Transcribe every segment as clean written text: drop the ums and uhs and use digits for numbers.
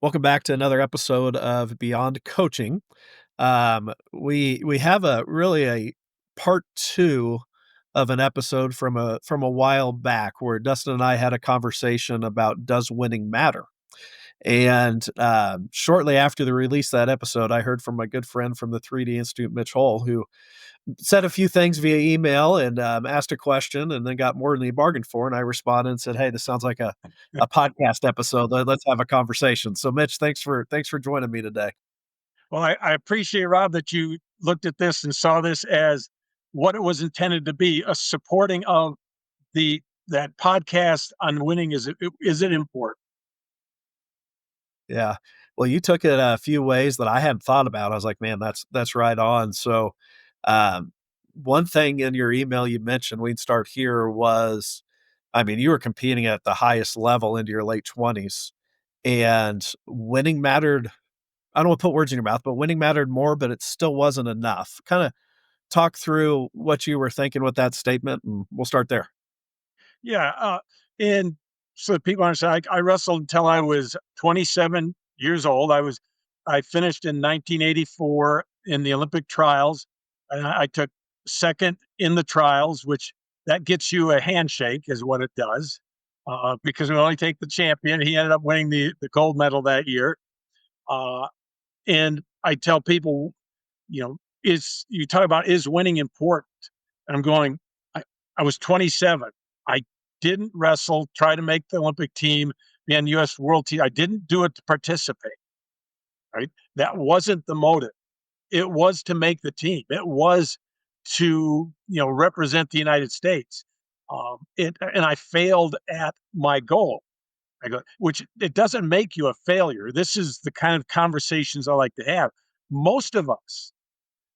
Welcome back to another episode of Beyond Coaching. We have a really a part two of an episode from a while back where Dustin and I had a conversation about does winning matter. And shortly after the release of that episode, I heard from my good friend from the 3D Institute, Mitch Hull, who said a few things via email and asked a question and then got more than he bargained for. And I responded and said, "Hey, this sounds like a podcast episode. Let's have a conversation." So, Mitch, thanks for joining me today. Well, I appreciate, Rob, that you looked at this and saw this as what it was intended to be, a supporting of the that podcast on winning is it important? Yeah. Well, you took it a few ways that I hadn't thought about. I was like, man, that's right on. So, um, one thing in your email you mentioned, we can start here, was, I mean, you were competing at the highest level into your late 20s, and winning mattered. I don't want to put words in your mouth, but winning mattered more, but it still wasn't enough. Kind of talk through what you were thinking with that statement, and we'll start there. Yeah, and so that people understand, I wrestled until I was 27 years old. I finished in 1984 in the Olympic trials, and I took second in the trials, which that gets you a handshake, is what it does, because we only take the champion. He ended up winning the gold medal that year, uh, and I tell people, is you talk about is winning important, and I'm going, I, I was 27. I didn't wrestle, try to make the Olympic team, be on the U.S. World Team. I didn't do it to participate. Right, that wasn't the motive. It was to make the team. It was to represent the United States. And I failed at my goal. I go, which it doesn't make you a failure. This is the kind of conversations I like to have. Most of us,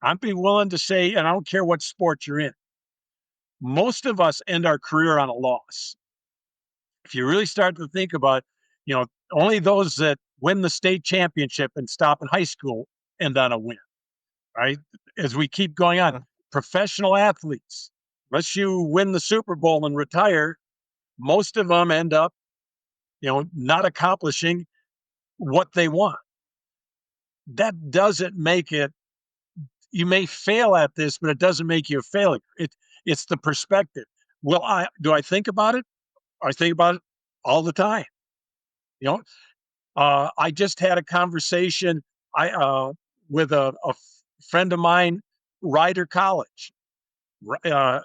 I'd be willing to say, and I don't care what sport you're in, most of us end our career on a loss. If you really start to think about, only those that win the state championship and stop in high school end on a win, right? As we keep going on, professional athletes, unless you win the Super Bowl and retire, most of them end up, not accomplishing what they want. That doesn't make it, you may fail at this, but it doesn't make you a failure. It's the perspective. Well, I think about it? I think about it all the time. You know, I just had a conversation I with friend of mine, Rider College. Uh,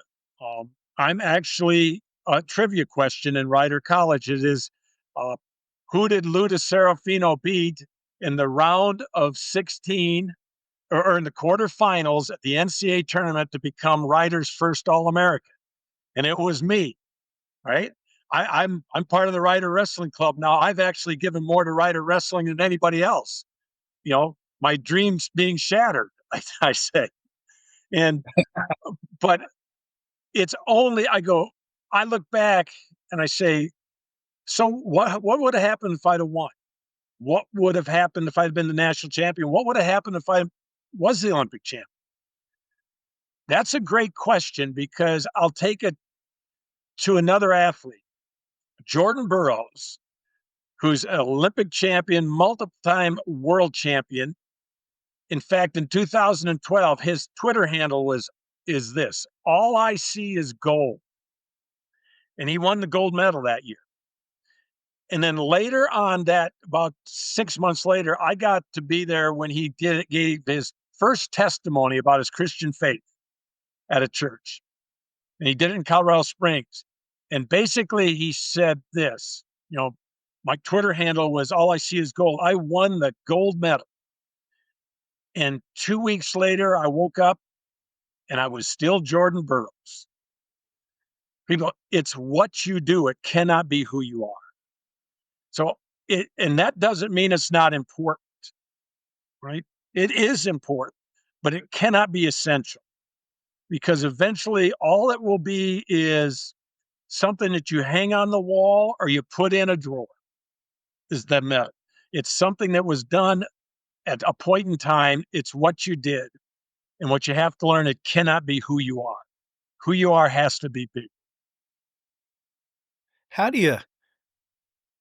I'm actually a trivia question in Rider College. It is, uh, who did Luda Serafino beat in the round of 16, or in the quarterfinals at the NCAA tournament, to become Ryder's first All American? And it was me, right? I'm part of the Rider Wrestling Club now. I've actually given more to Rider Wrestling than anybody else. My dreams being shattered, I say. And but it's only I look back and I say, so what would have happened if I'd have won? What would have happened if I'd been the national champion? What would have happened if I was the Olympic champ? That's a great question, because I'll take it to another athlete, Jordan Burroughs, who's an Olympic champion, multiple time world champion. In fact, in 2012, his Twitter handle is this: all I see is gold. And he won the gold medal that year. And then later on, that about 6 months later, I got to be there when he gave his first testimony about his Christian faith at a church. And he did it in Colorado Springs. And basically he said this, my Twitter handle was all I see is gold. I won the gold medal. And 2 weeks later, I woke up and I was still Jordan Burroughs. People, it's what you do. It cannot be who you are. So and that doesn't mean it's not important, right? It is important, but it cannot be essential, because eventually all it will be is something that you hang on the wall or you put in a drawer, is the medal. It's something that was done at a point in time. It's what you did. And what you have to learn, it cannot be who you are. Who you are has to be big. How do you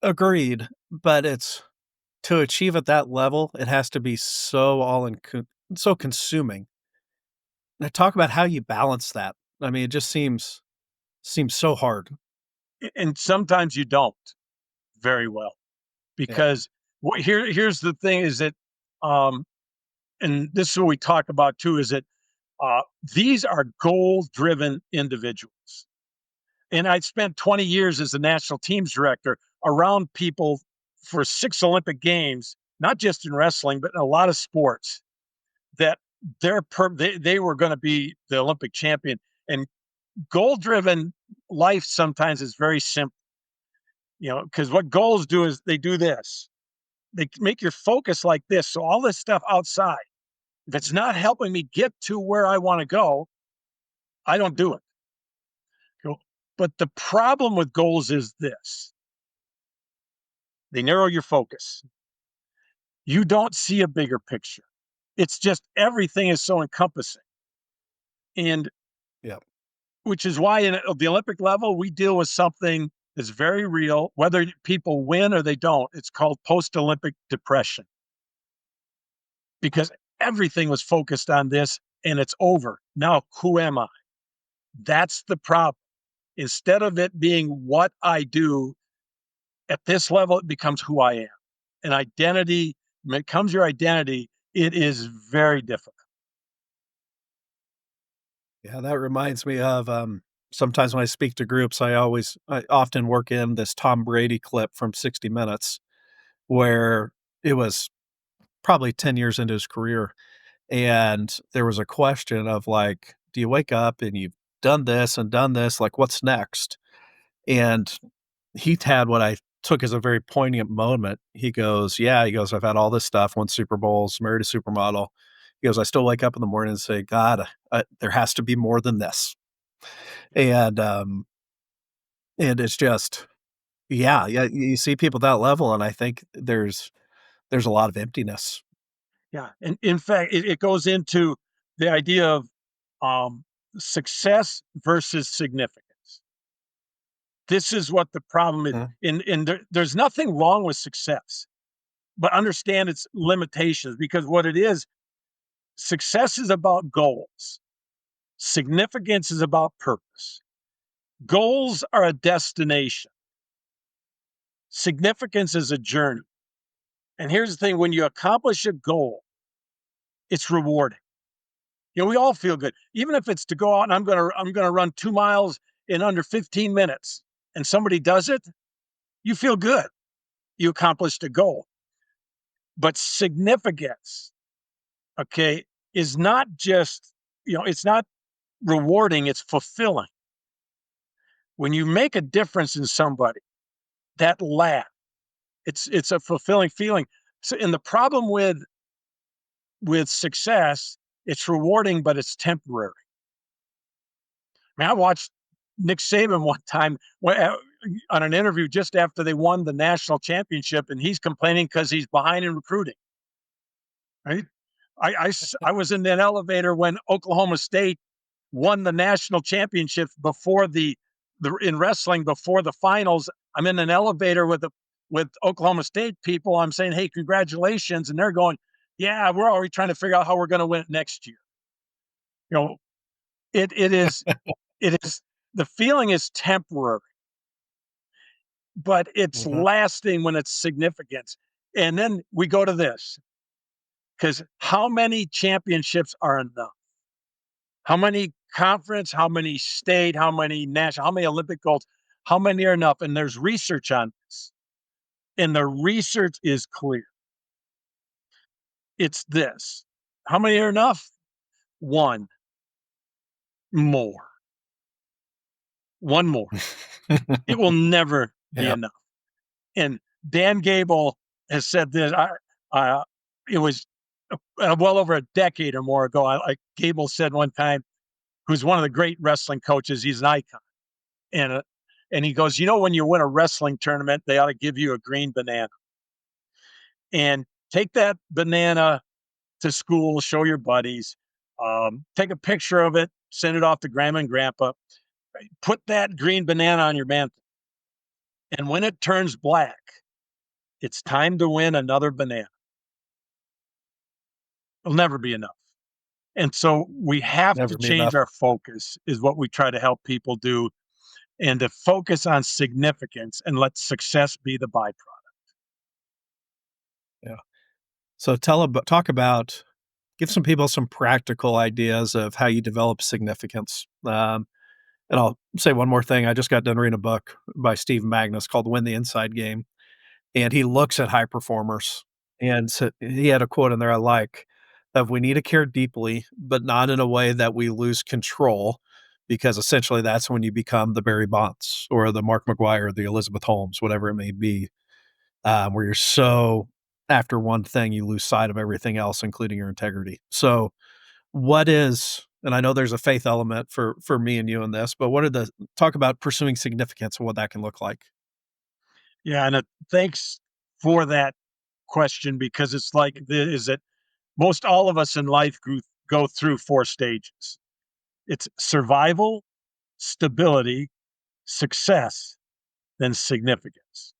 agreed, but it's to achieve at that level, it has to be so so consuming. Now talk about how you balance that. I mean, it just seems so hard. And sometimes you don't very well Yeah. because here's the thing is that, um, and this is what we talk about too, is that uh, these are goal driven individuals. And I spent 20 years as the national teams director around people for 6 Olympic Games, not just in wrestling, but in a lot of sports that they were going to be the Olympic champion. And goal driven life sometimes is very simple, because what goals do is they do this. They make your focus like this. So all this stuff outside, if it's not helping me get to where I want to go, I don't do it. You know, But the problem with goals is this: they narrow your focus. You don't see a bigger picture. It's just everything is so encompassing. And Yeah. which is why in the Olympic level, we deal with something that's very real, whether people win or they don't. It's called post Olympic depression because everything was focused on this and it's over. Now, who am I? That's the problem. Instead of it being what I do at this level, it becomes who I am. And identity, when it comes to your identity, it is very difficult. Yeah, that reminds me of, sometimes when I speak to groups, I often work in this Tom Brady clip from 60 Minutes, where it was probably 10 years into his career, and there was a question of, like, "Do you wake up and you've done this, like, what's next?" And he had what I took as a very poignant moment. He goes, "Yeah," he goes, "I've had all this stuff, won Super Bowls, married a supermodel." He goes, "I still wake up in the morning and say, 'God, there has to be more than this.'" And, and it's just yeah, you see people that level, and I think there's a lot of emptiness. Yeah. And in fact, it goes into the idea of um, success versus significance. This is what the problem is. Mhm. There's nothing wrong with success, but understand its limitations because what it is, success is about goals, significance is about purpose. Goals are a destination, significance is a journey. And here's the thing: when you accomplish a goal, it's rewarding. We all feel good, even if it's to go out and I'm gonna run 2 miles in under 15 minutes, and somebody does it. You feel good. You accomplished a goal. But significance, okay, is not just it's not rewarding. It's fulfilling. When you make a difference in somebody, that laugh, it's a fulfilling feeling. So, and the problem with success, it's rewarding, but it's temporary. I watched Nick Saban one time on an interview just after they won the national championship, and he's complaining because he's behind in recruiting. Right? I was in an elevator when Oklahoma State won the national championship before the in wrestling before the finals. I'm in an elevator with Oklahoma State people. I'm saying, "Hey, congratulations!" And they're going, "Yeah, we're already trying to figure out how we're going to win it next year." You know, it is it is the feeling is temporary, but it's Mhm. lasting when it's significant. And then we go to this because how many championships are enough? How many conference, how many state, how many national, how many Olympic golds, how many are enough? And there's research on this. And the research is clear. It's this. How many are enough? One more. One more. It will never be Yeah. enough. And Dan Gable has said this. It was well over a decade or more ago. Gable said one time, who's one of the great wrestling coaches, he's an icon. And and he goes, when you win a wrestling tournament, they ought to give you a green banana and take that banana to school, show your buddies, take a picture of it, send it off to grandma and grandpa, put that green banana on your mantle. And when it turns black, It's time to win another banana. It'll never be enough. And so we have to Never be change enough. our focus, is what we try to help people do, and to focus on significance and let success be the byproduct. Yeah. So talk about give some people some practical ideas of how you develop significance. And I'll say one more thing. I just got done reading a book by Steve Magnus called "Win the Inside Game," and he looks at high performers. And so he had a quote in there I like of "We need to care deeply, but not in a way that we lose control." Because essentially, that's when you become the Barry Bonds or the Mark McGuire or the Elizabeth Holmes, whatever it may be, where you're so after one thing, you lose sight of everything else, including your integrity. So, what is and I know there's a faith element for me and you in this, but what are the talk about pursuing significance and what that can look like? Yeah, and thanks for that question, because it's like, is that most all of us in life go through four stages. It's survival, stability, success, then significance,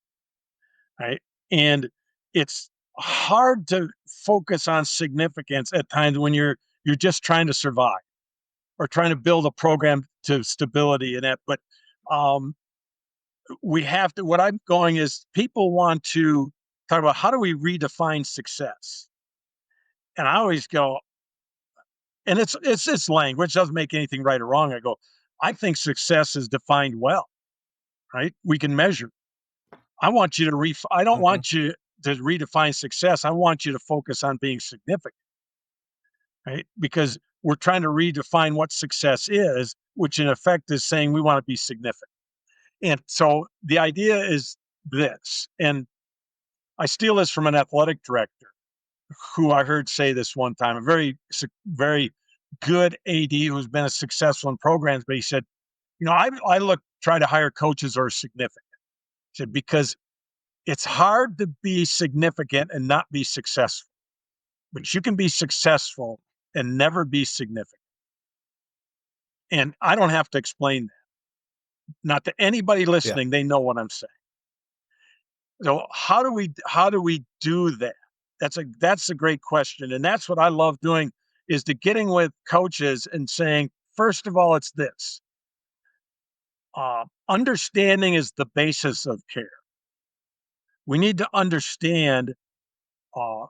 right? And it's hard to focus on significance at times when you're just trying to survive or trying to build a program to stability and that. But um, we have to. What I'm going is, people want to talk about how do we redefine success, and I always go, and it's language, doesn't make anything right or wrong. I go, I think success is defined well, right? We can measure. I don't Mhm. want you to redefine success. I want you to focus on being significant, right? Because we're trying to redefine what success is, which in effect is saying we want to be significant. And so the idea is this, and I steal this from an athletic director who I heard say this one time, a very good AD who's been a successful in programs, but he said, I try to hire coaches who are significant. He said, because it's hard to be significant and not be successful, but you can be successful and never be significant. And I don't have to explain that. Not to anybody Yeah. listening, they know what I'm saying. So how do we do that? That's a great question. And that's what I love doing, is to getting with coaches and saying, first of all, it's this. Understanding is the basis of care. We need to understand uh,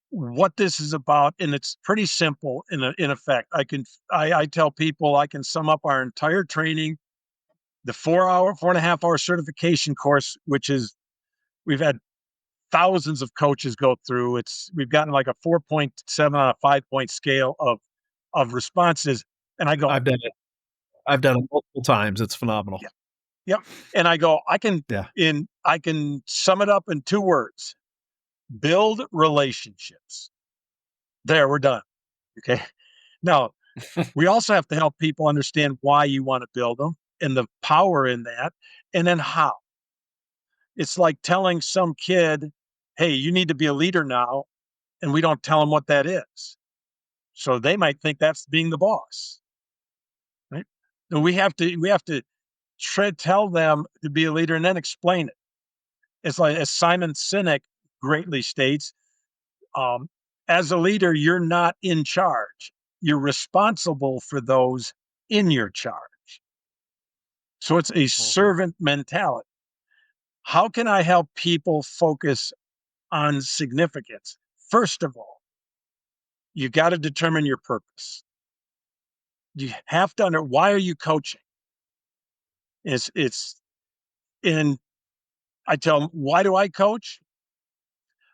what this is about, and it's pretty simple. In effect, I tell people I can sum up our entire training, the 4.5 hour certification course, which is we've had thousands of coaches go through. We've gotten like a 4.7 on a 5 point scale of responses, and I go, I've done it. I've done it multiple times. It's phenomenal. yeah, yep, and I go, Yeah. I can sum it up in two words: build relationships. There, we're done. Okay, now we also have to help people understand why you want to build them and the power in that, and then how. It's like telling some kid, "Hey, you need to be a leader now," and we don't tell them what that is. So they might think that's being the boss, right? And we have to tell them to be a leader and then explain it. It's like, as Simon Sinek greatly states, um, as a leader, you're not in charge. You're responsible for those in your charge. So it's a Mhm. servant mentality. How can I help people focus on significance? First of all, you got to determine your purpose. You have to under why are you coaching? It's in I tell them, why do I coach?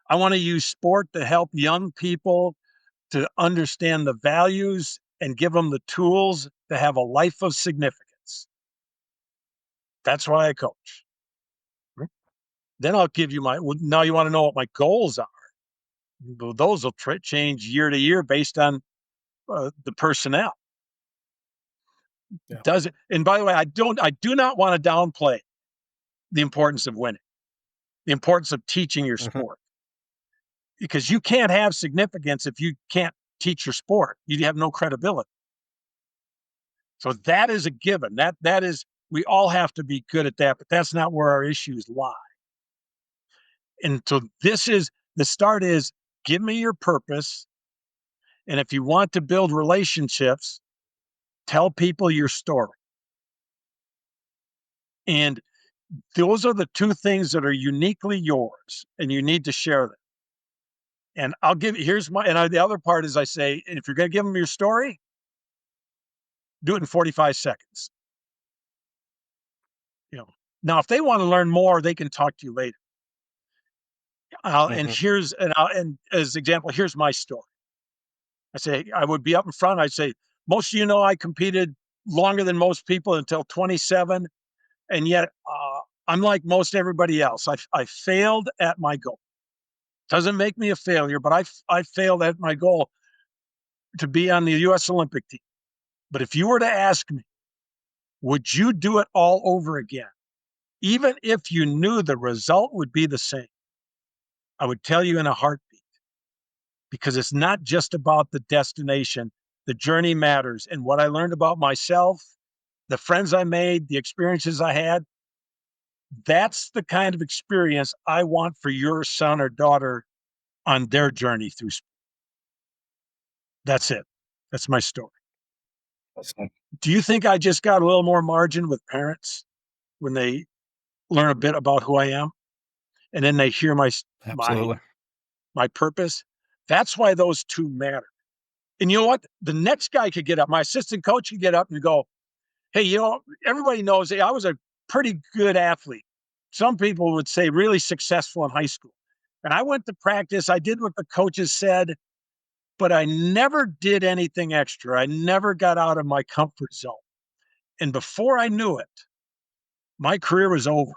I want to use sport to help young people to understand the values and give them the tools to have a life of significance. That's why I coach. Right? Then I'll give you now you want to know what my goals are. Well, those will change year to year based on the personnel. Yeah. Does it? And by the way, I do not want to downplay the importance of winning, the importance of teaching your Mhm. sport, because you can't have significance if you can't teach your sport. You have no credibility. So that is a given. That is, we all have to be good at that, but that's not where our issues lie. And so this is the start is give me your purpose. And if you want to build relationships, tell people your story. And those are the two things that are uniquely yours, and you need to share them. And I'll give here's my and the other part is I say, if you're going to give them your story, do it in 45 seconds. You know, now if they want to learn more, they can talk to you later. And Mhm. here's and as example, here's my story. I say I would be up in front. I say most of you know I competed longer than most people until 27, and yet I'm like most everybody else. I failed at my goal. Doesn't make me a failure, but I failed at my goal to be on the U.S. Olympic team. But if you were to ask me, would you do it all over again, even if you knew the result would be the same? I would tell you in a heartbeat, because it's not just about the destination. The journey matters. And what I learned about myself, the friends I made, the experiences I had, that's the kind of experience I want for your son or daughter on their journey through sport. That's it. That's my story. That's nice. Do you think I just got a little more margin with parents when they learn a bit about who I am and then they hear my Absolutely. my purpose? That's why those two matter. And you know what? The next guy could get up. My assistant coach could get up and go, "Hey, everybody knows I was a pretty good athlete. Some people would say really successful in high school. And I went to practice. I did what the coaches said, but I never did anything extra. I never got out of my comfort zone. And before I knew it, my career was over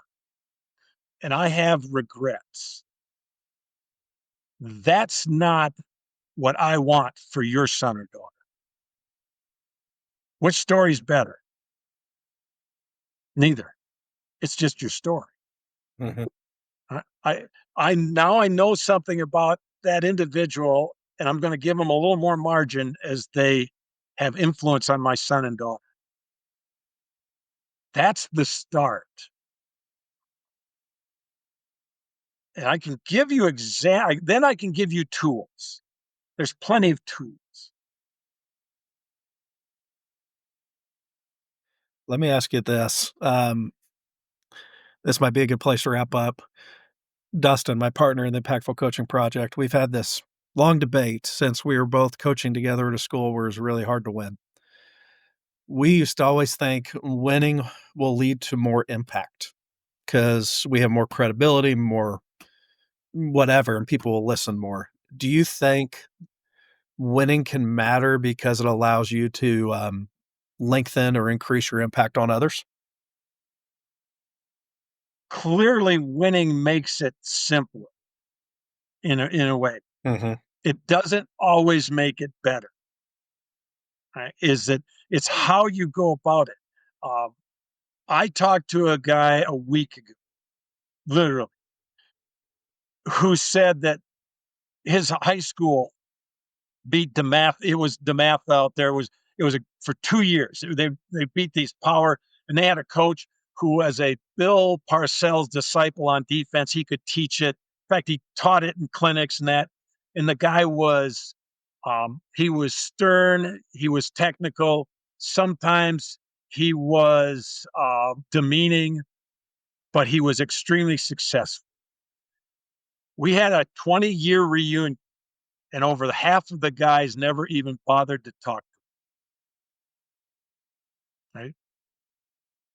and I have regrets. That's not what I want for your son or daughter. Which story's better? Neither. It's just your story. Mhm. I I now I know something about that individual, and I'm gonna give them a little more margin as they have influence on my son and daughter. That's the start. And I can give you then I can give you tools. There's plenty of tools. Let me ask you this, this might be a good place to wrap up. Dustin, my partner in the Impactful Coaching Project, we've had this long debate since we were both coaching together at a school where it was really hard to win. We used to always think winning will lead to more impact because we have more credibility, more whatever, and people will listen more. Do you think winning can matter because it allows you to lengthen or increase your impact on others? Clearly, winning makes it simpler in a way. Mhm. It doesn't always make it better. Right? Is that it's how you go about it. Um, I talked to a guy a week ago, literally, who said that his high school beat DeMath. It was DeMath out there. It was for 2 years. They beat these power, and they had a coach who, as a Bill Parcells disciple on defense, he could teach it. In fact, he taught it in clinics and that. And the guy he was stern. He was technical. Sometimes he was demeaning, but he was extremely successful. We had a 20-year reunion, and over the half of the guys never even bothered to talk to him, right?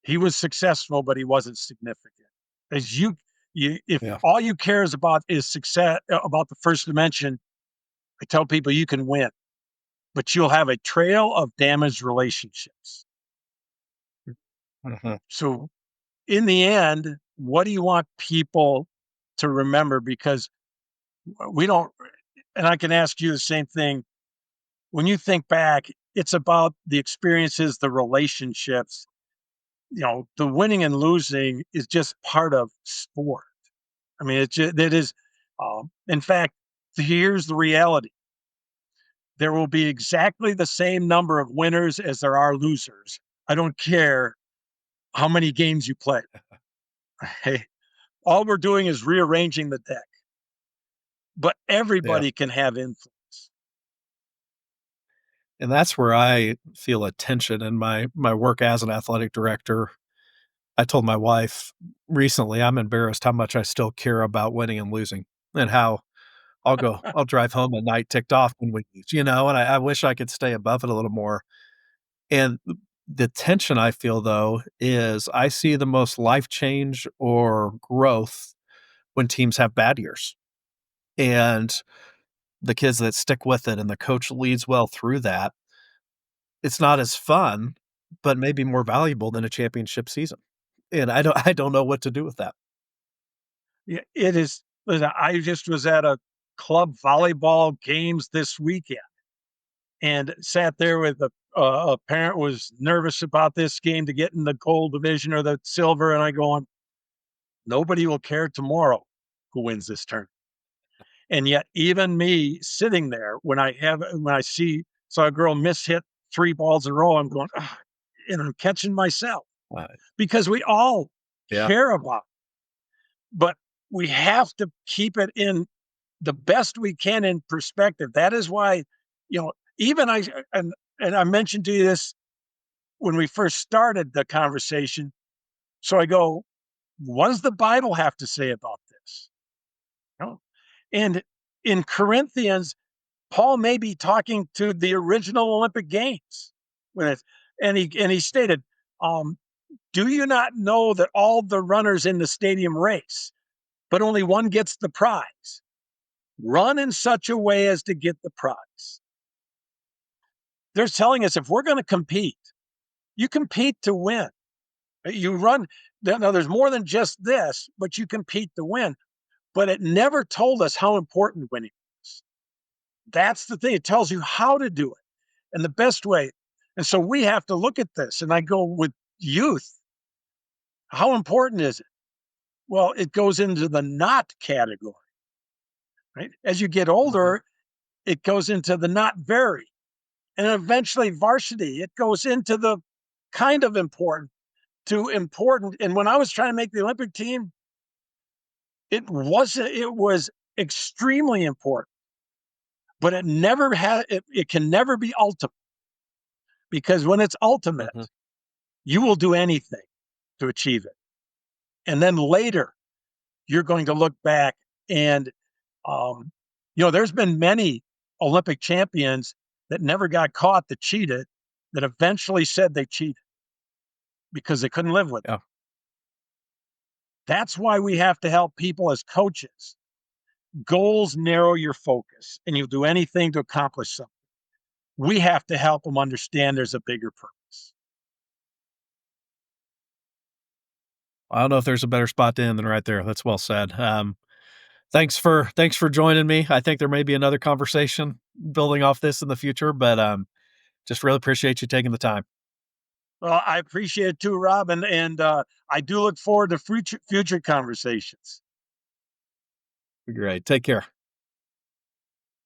He was successful, but he wasn't significant. As if Yeah. all you cares about is success about the first dimension, I tell people you can win, but you'll have a trail of damaged relationships. Mhm. So in the end, what do you want people to remember? Because we don't, and I can ask you the same thing. When you think back, it's about the experiences, the relationships. The winning and losing is just part of sport. I mean, it is. In fact, here's the reality: there will be exactly the same number of winners as there are losers. I don't care how many games you play. Hey, All we're doing is rearranging the deck, but Yeah. everybody can have influence. And that's where I feel a tension in my work as an athletic director. I told my wife recently, I'm embarrassed how much I still care about winning and losing, and how I'll drive home at night ticked off when we lose, and I wish I could stay above it a little more. And the tension I feel, though, is I see the most life change or growth when teams have bad years, and the kids that stick with it and the coach leads well through that, it's not as fun, but maybe more valuable than a championship season. And I don't know what to do with that. Yeah, it is. Listen, I just was at a club volleyball games this weekend and sat there with a parent was nervous about this game to get in the gold division or the silver, and I going, nobody will care tomorrow who wins this tournament. And yet, even me sitting there when I see saw a girl miss hit 3 balls in a row, I'm going, "Ugh," and I'm catching myself Uh, because we all yeah. care about, but we have to keep it in the best we can in perspective. That is why, even and I mentioned to you this when we first started the conversation. So I go, what does the Bible have to say about this? You know? And in Corinthians, Paul may be talking to the original Olympic Games when it's and he stated, um, "Do you not know that all the runners in the stadium race, but only one gets the prize? Run in such a way as to get the prize." They're telling us if we're going to compete, you compete to win. You run. Now, there's more than just this, but you compete to win. But it never told us how important winning is. That's the thing. It tells you how to do it and the best way. And so we have to look at this. And I go with youth. How important is it? Well, it goes into the not category, right? As you get Mhm. older, it goes into the not very. And eventually varsity, it goes into the kind of important to important. And when I was trying to make the Olympic team, it was extremely important, but it can never be ultimate because when it's Mhm. ultimate, you will do anything to achieve it. And then later, you're going to look back and, um, there's been many Olympic champions that never got caught that cheated that eventually said they cheated because they couldn't live with it. Yeah. That's why we have to help people as coaches. Goals narrow your focus and you'll do anything to accomplish something. We have to help them understand there's a bigger purpose. I don't know if there's a better spot to end than right there. That's well said. Thanks for joining me. I think there may be another conversation building off this in the future, but just really appreciate you taking the time. Well, I appreciate it too, Rob, and I do look forward to future conversations. Great. Take care.